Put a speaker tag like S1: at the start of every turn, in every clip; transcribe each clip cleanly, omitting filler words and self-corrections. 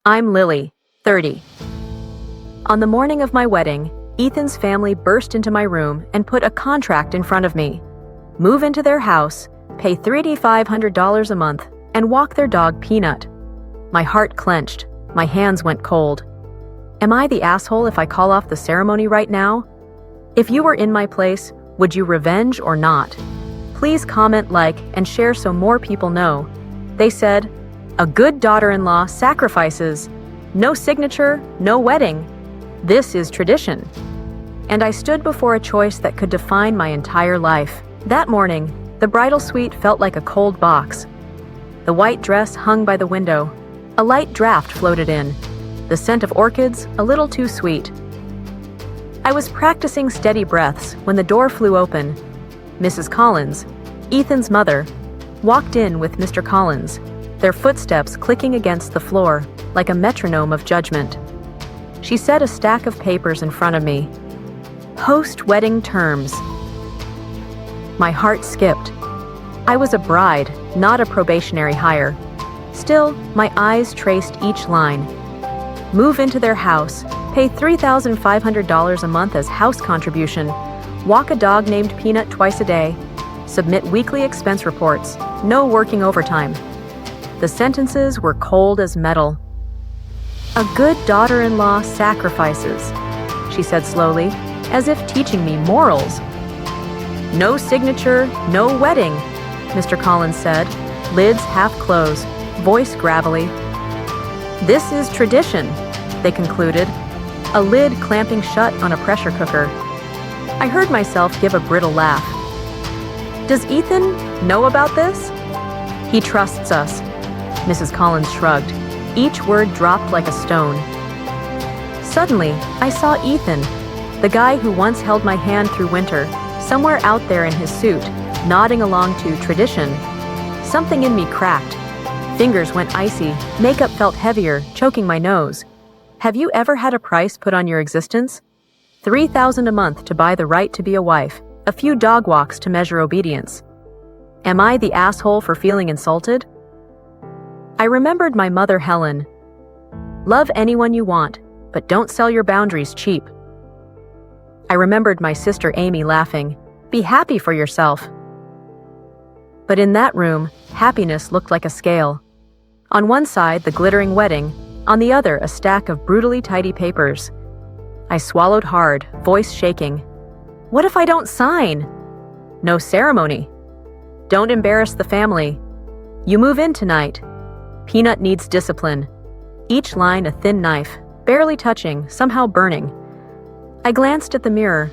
S1: I'm Lily, 30. On the morning of my wedding, Ethan's family burst into my room and put a contract in front of me. Move into their house, pay $3,500 a month, and walk their dog Peanut. My heart clenched. My hands went cold. Am I the asshole if I call off the ceremony right now? If you were in my place, would you revenge or not? Please comment, like, and share so more people know. They said, a good daughter-in-law sacrifices. No signature, no wedding. This is tradition. And I stood before a choice that could define my entire life. That morning, the bridal suite felt like a cold box. The white dress hung by the window. A light draft floated in. The scent of orchids, a little too sweet. I was practicing steady breaths when the door flew open. Mrs. Collins, Ethan's mother, walked in with Mr. Collins, their footsteps clicking against the floor like a metronome of judgment. She set a stack of papers in front of me. Post-wedding terms. My heart skipped. I was a bride, not a probationary hire. Still, my eyes traced each line. Move into their house, pay $3,500 a month as house contribution, walk a dog named Peanut twice a day, submit weekly expense reports, no working overtime. The sentences were cold as metal. A good daughter-in-law sacrifices, she said slowly, as if teaching me morals. No signature, no wedding, Mr. Collins said, lids half closed, voice gravelly. This is tradition, they concluded, a lid clamping shut on a pressure cooker. I heard myself give a brittle laugh. Does Ethan know about this? He trusts us, Mrs. Collins shrugged. Each word dropped like a stone. Suddenly, I saw Ethan, the guy who once held my hand through winter, somewhere out there in his suit, nodding along to tradition. Something in me cracked. Fingers went icy, makeup felt heavier, choking my nose. Have you ever had a price put on your existence? $3,000 a month to buy the right to be a wife, a few dog walks to measure obedience. Am I the asshole for feeling insulted? I remembered my mother Helen. Love anyone you want, but don't sell your boundaries cheap. I remembered my sister Amy laughing. Be happy for yourself. But in that room, happiness looked like a scale. On one side, the glittering wedding, on the other, a stack of brutally tidy papers. I swallowed hard, voice shaking. What if I don't sign? No ceremony. Don't embarrass the family. You move in tonight. Peanut needs discipline. Each line a thin knife, barely touching, somehow burning. I glanced at the mirror.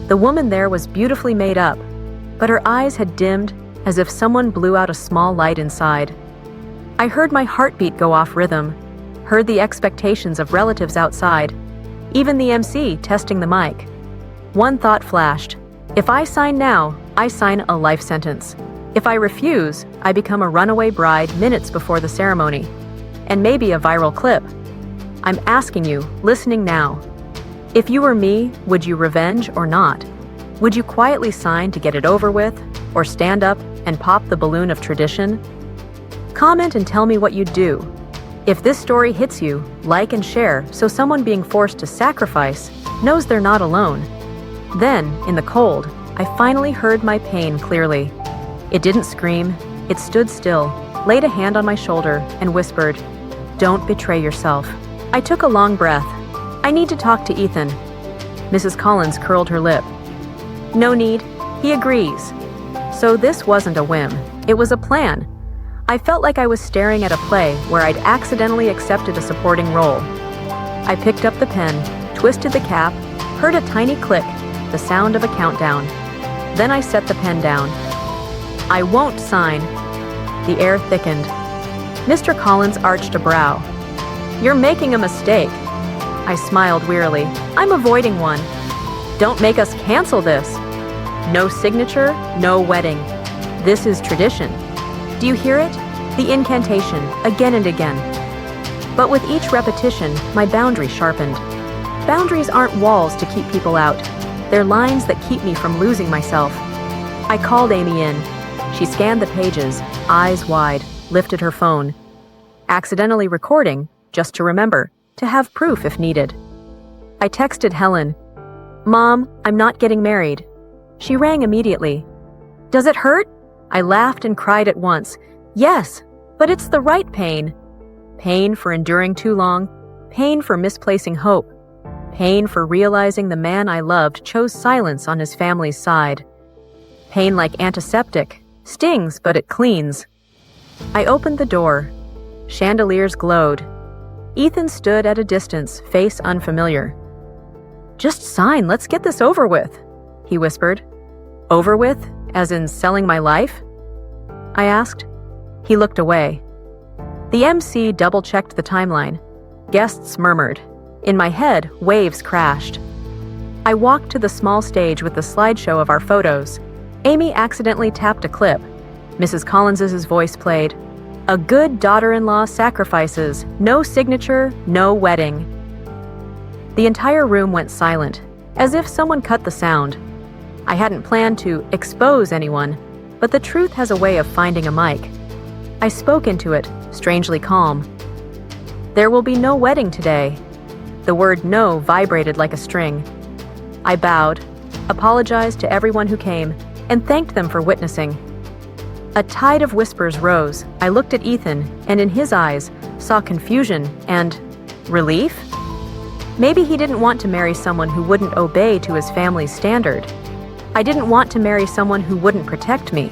S1: The woman there was beautifully made up, but her eyes had dimmed as if someone blew out a small light inside. I heard my heartbeat go off rhythm, heard the expectations of relatives outside, even the MC testing the mic. One thought flashed. If I sign now, I sign a life sentence. If I refuse, I become a runaway bride minutes before the ceremony, and maybe a viral clip. I'm asking you, listening now. If you were me, would you revenge or not? Would you quietly sign to get it over with, or stand up and pop the balloon of tradition? Comment and tell me what you'd do. If this story hits you, like and share so someone being forced to sacrifice knows they're not alone. Then, in the cold, I finally heard my pain clearly. It didn't scream, it stood still, laid a hand on my shoulder, and whispered, "Don't betray yourself." I took a long breath. I need to talk to Ethan. Mrs. Collins curled her lip. No need, he agrees. So this wasn't a whim, it was a plan. I felt like I was staring at a play where I'd accidentally accepted a supporting role. I picked up the pen, twisted the cap, heard a tiny click, the sound of a countdown. Then I set the pen down. I won't sign. The air thickened. Mr. Collins arched a brow. You're making a mistake. I smiled wearily. I'm avoiding one. Don't make us cancel this. No signature, no wedding. This is tradition. Do you hear it? The incantation, again and again. But with each repetition, my boundary sharpened. Boundaries aren't walls to keep people out. They're lines that keep me from losing myself. I called Amy in. She scanned the pages, eyes wide, lifted her phone. Accidentally recording, just to remember, to have proof if needed. I texted Helen, "Mom, I'm not getting married." She rang immediately. "Does it hurt?" I laughed and cried at once. "Yes, but it's the right pain. Pain for enduring too long, pain for misplacing hope, pain for realizing the man I loved chose silence on his family's side. Pain like antiseptic, stings but it cleans." I opened the door. Chandeliers glowed. Ethan stood at a distance, face unfamiliar. "Just sign, let's get this over with," he whispered. "Over with? As in selling my life?" I asked. He looked away. The MC double-checked the timeline. Guests murmured. In my head, waves crashed. I walked to the small stage with the slideshow of our photos. Amy accidentally tapped a clip. Mrs. Collins's voice played. "A good daughter-in-law sacrifices. No signature, no wedding." The entire room went silent, as if someone cut the sound. I hadn't planned to expose anyone, but the truth has a way of finding a mic. I spoke into it, strangely calm. "There will be no wedding today." The word "no" vibrated like a string. I bowed, apologized to everyone who came, and thanked them for witnessing. A tide of whispers rose. I looked at Ethan, and in his eyes, saw confusion and relief. Maybe he didn't want to marry someone who wouldn't obey to his family's standard. I didn't want to marry someone who wouldn't protect me.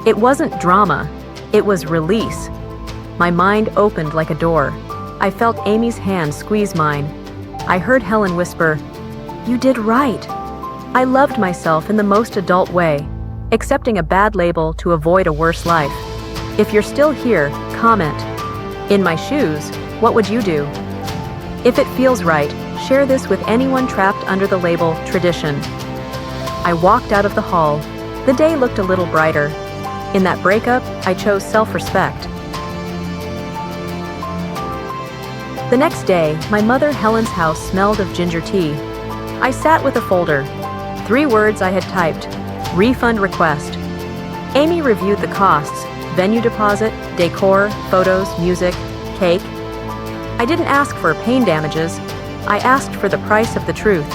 S1: It wasn't drama. It was release. My mind opened like a door. I felt Amy's hand squeeze mine. I heard Helen whisper, "You did right." I loved myself in the most adult way, accepting a bad label to avoid a worse life. If you're still here, comment. In my shoes, what would you do? If it feels right, share this with anyone trapped under the label tradition. I walked out of the hall. The day looked a little brighter. In that breakup, I chose self-respect. The next day, my mother Helen's house smelled of ginger tea. I sat with a folder. 3 words I had typed. Refund request. Amy reviewed the costs: venue deposit, decor, photos, music, cake. I didn't ask for pain damages. I asked for the price of the truth.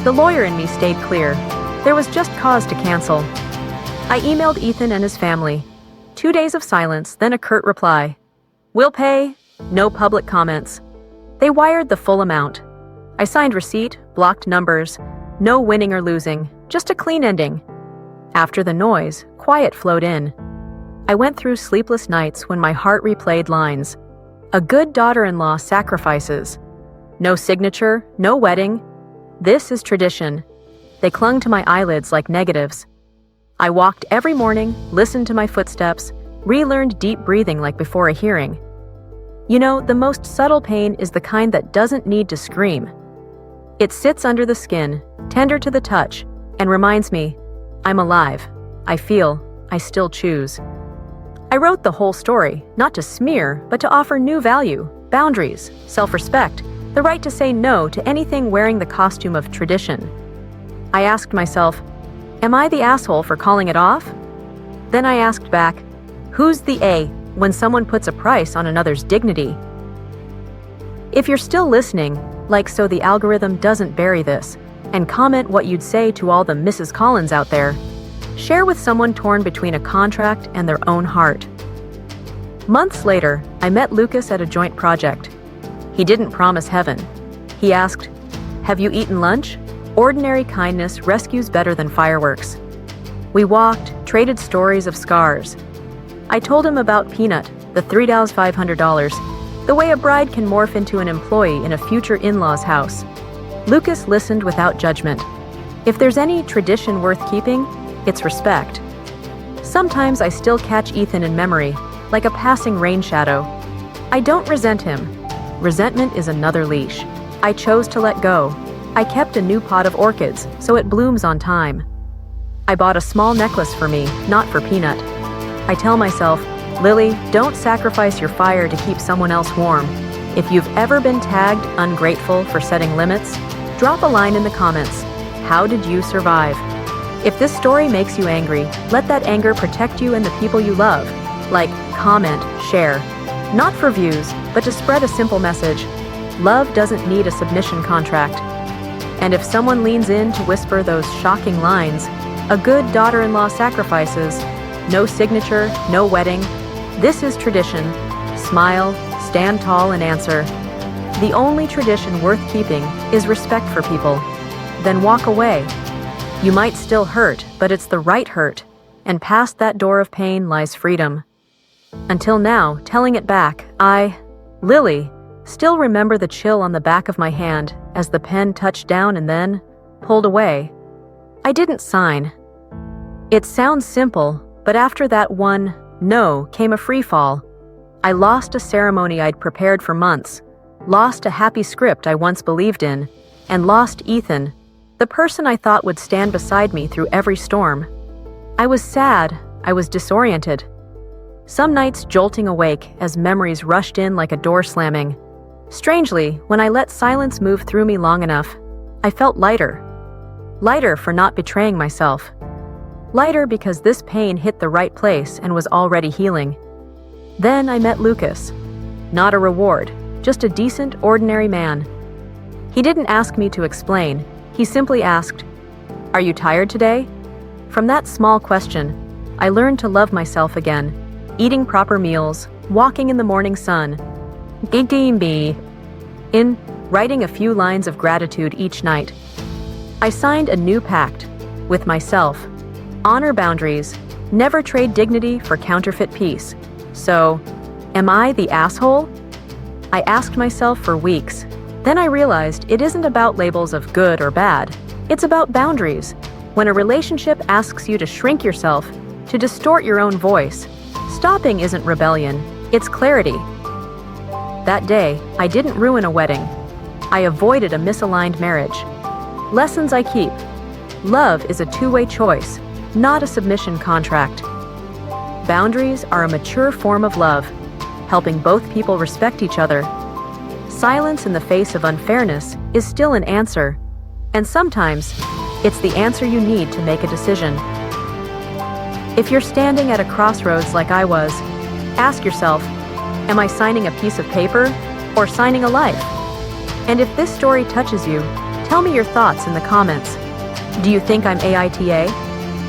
S1: The lawyer in me stayed clear. There was just cause to cancel. I emailed Ethan and his family. 2 days of silence, then a curt reply. "We'll pay. No public comments." They wired the full amount. I signed receipt, blocked numbers. No winning or losing, just a clean ending. After the noise, quiet flowed in. I went through sleepless nights when my heart replayed lines. A good daughter-in-law sacrifices. No signature, no wedding. This is tradition. They clung to my eyelids like negatives. I walked every morning, listened to my footsteps, relearned deep breathing like before a hearing. You know, the most subtle pain is the kind that doesn't need to scream. It sits under the skin, tender to the touch, and reminds me, I'm alive. I feel. I still choose. I wrote the whole story, not to smear, but to offer new value, boundaries, self-respect, the right to say no to anything wearing the costume of tradition. I asked myself, am I the asshole for calling it off? Then I asked back, who's the A when someone puts a price on another's dignity? If you're still listening, like so the algorithm doesn't bury this, and comment what you'd say to all the Mrs. Collins out there. Share with someone torn between a contract and their own heart. Months later, I met Lucas at a joint project. He didn't promise heaven. He asked, have you eaten lunch? Ordinary kindness rescues better than fireworks. We walked, traded stories of scars. I told him about Peanut, the $3,500, the way a bride can morph into an employee in a future in-law's house. Lucas listened without judgment. If there's any tradition worth keeping, it's respect. Sometimes I still catch Ethan in memory, like a passing rain shadow. I don't resent him. Resentment is another leash. I chose to let go. I kept a new pot of orchids, so it blooms on time. I bought a small necklace for me, not for Peanut. I tell myself, Lily, don't sacrifice your fire to keep someone else warm. If you've ever been tagged ungrateful for setting limits, drop a line in the comments. How did you survive? If this story makes you angry, let that anger protect you and the people you love. Like, comment, share. Not for views, but to spread a simple message. Love doesn't need a submission contract. And if someone leans in to whisper those shocking lines, a good daughter-in-law sacrifices, no signature, no wedding, this is tradition. Smile, stand tall and answer. The only tradition worth keeping is respect for people. Then walk away. You might still hurt, but it's the right hurt, and past that door of pain lies freedom. Until now, telling it back, Lily, still remember the chill on the back of my hand as the pen touched down and then pulled away. I didn't sign. It sounds simple, but after that one no came a free fall. I lost a ceremony I'd prepared for months, lost a happy script I once believed in, and lost Ethan, the person I thought would stand beside me through every storm. I was sad, I was disoriented. Some nights jolting awake as memories rushed in like a door slamming. Strangely, when I let silence move through me long enough, I felt lighter. Lighter for not betraying myself. Lighter because this pain hit the right place and was already healing. Then I met Lucas. Not a reward, just a decent, ordinary man. He didn't ask me to explain. He simply asked, "Are you tired today?" From that small question, I learned to love myself again, eating proper meals, walking in the morning sun, in writing a few lines of gratitude each night. I signed a new pact with myself. Honor boundaries, never trade dignity for counterfeit peace. So, am I the asshole? I asked myself for weeks. Then I realized it isn't about labels of good or bad. It's about boundaries. When a relationship asks you to shrink yourself, to distort your own voice, stopping isn't rebellion, it's clarity. That day, I didn't ruin a wedding. I avoided a misaligned marriage. Lessons I keep. Love is a two-way choice, not a submission contract. Boundaries are a mature form of love, helping both people respect each other. Silence in the face of unfairness is still an answer, and sometimes it's the answer you need to make a decision. If you're standing at a crossroads like I was, ask yourself, am I signing a piece of paper or signing a life? And if this story touches you, tell me your thoughts in the comments. Do you think I'm AITA?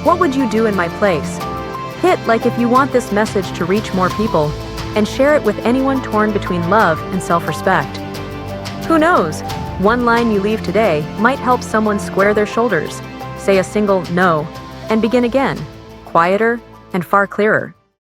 S1: What would you do in my place? Hit like if you want this message to reach more people, and share it with anyone torn between love and self-respect. Who knows? One line you leave today might help someone square their shoulders, say a single no, and begin again, quieter and far clearer.